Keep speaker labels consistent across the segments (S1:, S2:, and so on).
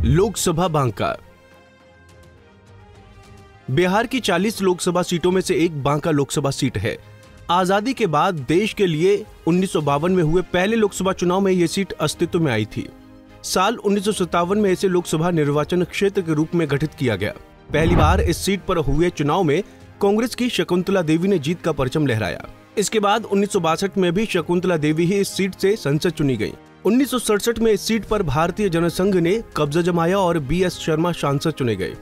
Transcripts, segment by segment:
S1: लोकसभा बांका। बिहार की 40 लोकसभा सीटों में से एक बांका लोकसभा सीट है। आजादी के बाद देश के लिए 1952 में हुए पहले लोकसभा चुनाव में यह सीट अस्तित्व में आई थी। साल 1957 में इसे लोकसभा निर्वाचन क्षेत्र के रूप में गठित किया गया। पहली बार इस सीट पर हुए चुनाव में कांग्रेस की शकुंतला देवी ने जीत का परचम लहराया। इसके बाद 1962 में भी शकुंतला देवी ही इस सीट से संसद चुनी गई। 1967 में इस सीट पर भारतीय जनसंघ ने कब्जा जमाया और BS शर्मा सांसद चुने गए।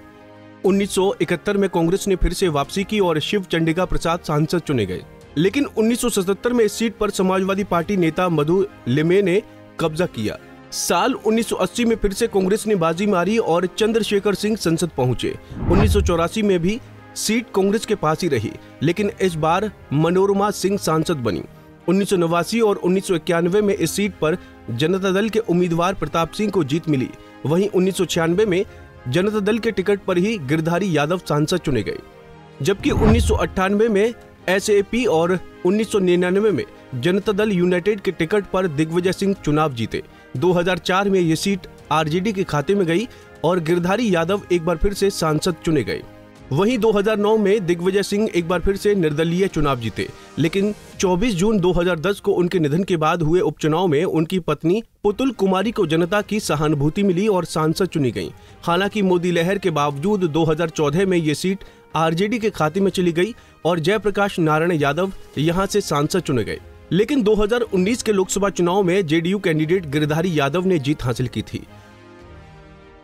S1: 1971 में कांग्रेस ने फिर से वापसी की और शिव चंडिका प्रसाद सांसद चुने गए। लेकिन 1977 में इस सीट पर समाजवादी पार्टी नेता मधु लिमे ने कब्जा किया। साल 1980 में फिर से कांग्रेस ने बाजी मारी और चंद्रशेखर सिंह संसद पहुंचे। 1984 में भी सीट कांग्रेस के पास ही रही, लेकिन इस बार मनोरमा सिंह सांसद बनी। 1989 और 1991 में इस सीट पर जनता दल के उम्मीदवार प्रताप सिंह को जीत मिली। वहीं 1996 में जनता दल के टिकट पर ही गिरधारी यादव सांसद चुने गए, जबकि 1998 में SAP और 1999 में जनता दल यूनाइटेड के टिकट पर दिग्विजय सिंह चुनाव जीते। 2004 में ये सीट RJD के खाते में गई और गिरधारी यादव एक बार फिर से सांसद चुने गए। वहीं 2009 में दिग्विजय सिंह एक बार फिर से निर्दलीय चुनाव जीते, लेकिन 24 जून 2010 को उनके निधन के बाद हुए उपचुनाव में उनकी पत्नी पुतुल कुमारी को जनता की सहानुभूति मिली और सांसद चुनी गई। हालांकि मोदी लहर के बावजूद 2014 में ये सीट RJD के खाते में चली गई और जयप्रकाश नारायण यादव यहां से सांसद चुने गए। लेकिन 2019 के लोकसभा चुनाव में JDU कैंडिडेट गिरधारी यादव ने जीत हासिल की थी।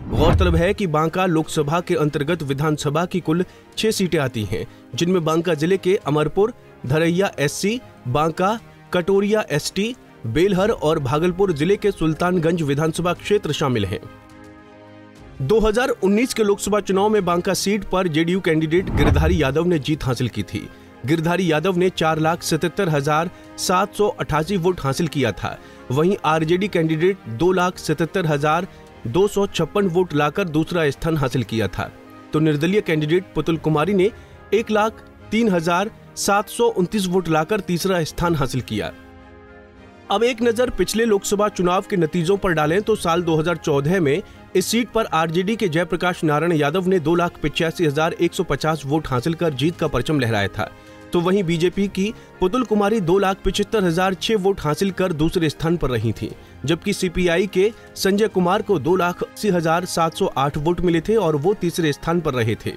S1: गौरतलब है कि बांका लोकसभा के अंतर्गत विधानसभा की कुल 6 सीटें आती हैं, जिनमें बांका जिले के अमरपुर, धरैया SC, बांका, कटोरिया ST, बेलहर और भागलपुर जिले के सुल्तानगंज विधानसभा क्षेत्र शामिल हैं। 2019 के लोकसभा चुनाव में बांका सीट पर JDU कैंडिडेट गिरधारी यादव ने जीत हासिल की थी। गिरधारी यादव ने 4,77,788 वोट हासिल किया था। वहीं RJD कैंडिडेट 2,77,256 वोट लाकर दूसरा स्थान हासिल किया था, तो निर्दलीय कैंडिडेट पुतुल कुमारी ने 1,03,729 वोट लाकर तीसरा स्थान हासिल किया। अब एक नजर पिछले लोकसभा चुनाव के नतीजों पर डालें तो साल 2014 में इस सीट पर RJD के जयप्रकाश नारायण यादव ने 2,85,150 वोट हासिल कर जीत का परचम लहराया था, तो वहीं BJP की पुतुल कुमारी 2,75,006 वोट हासिल कर दूसरे स्थान पर रही थी, जबकि CPI के संजय कुमार को 2,80,708 वोट मिले थे और वो तीसरे स्थान पर रहे थे।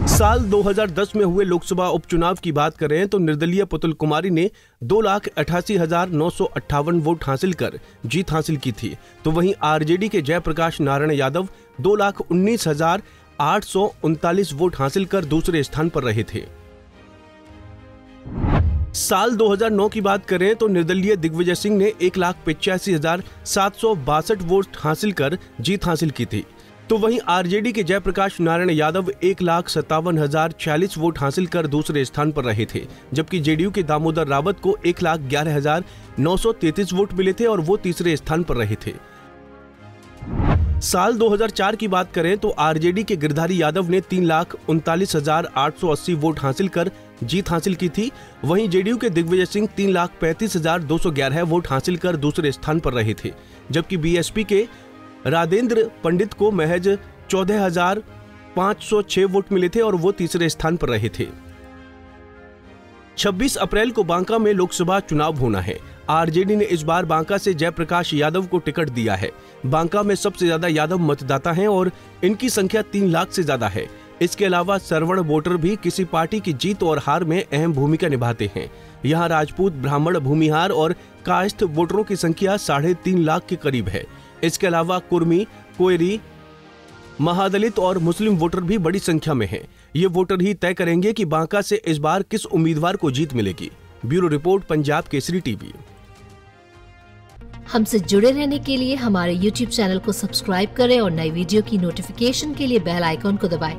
S1: साल 2010 में हुए लोकसभा उपचुनाव की बात करें तो निर्दलीय पुतुल कुमारी ने 2,88,958 वोट हासिल कर जीत हासिल की थी, तो वहीं RJD के जयप्रकाश नारायण यादव 2,19,839 वोट हासिल कर दूसरे स्थान पर रहे थे। साल 2009 की बात करें तो निर्दलीय दिग्विजय सिंह ने 1,85,762 वोट हासिल कर जीत हासिल की थी, तो वहीं RJD के जयप्रकाश नारायण यादव 1,57,046 वोट हासिल कर दूसरे स्थान पर रहे थे, जबकि JDU के दामोदर रावत को 1,11,933 वोट मिले थे और वो तीसरे स्थान पर रहे थे। साल 2004 की बात करें तो RJD के गिरधारी यादव ने 3,39,880 वोट हासिल कर जीत हासिल की थी। वहीं JDU के दिग्विजय सिंह 3,35,211 वोट हासिल कर दूसरे स्थान पर रहे थे, जबकि BSP के राजेंद्र पंडित को महज 14,506 वोट मिले थे और वो तीसरे स्थान पर रहे थे। 26 अप्रैल को बांका में लोकसभा चुनाव होना है। RJD ने इस बार बांका से जयप्रकाश यादव को टिकट दिया है। बांका में सबसे ज्यादा यादव मतदाता हैं और इनकी संख्या 3 लाख से ज्यादा है। इसके अलावा सवर्ण वोटर भी किसी पार्टी की जीत और हार में अहम भूमिका निभाते हैं। यहाँ राजपूत, ब्राह्मण, भूमिहार और कायस्थ वोटरों की संख्या 3.5 लाख के करीब है। इसके अलावा कुर्मी, कोयरी, महादलित और मुस्लिम वोटर भी बड़ी संख्या में हैं। ये वोटर ही तय करेंगे कि बांका से इस बार किस उम्मीदवार को जीत मिलेगी। Bureau report, Punjab Kesari TV.
S2: हमसे जुड़े रहने के लिए हमारे YouTube चैनल को सब्सक्राइब करें और नई वीडियो की नोटिफिकेशन के लिए बेल आइकॉन को दबाएं।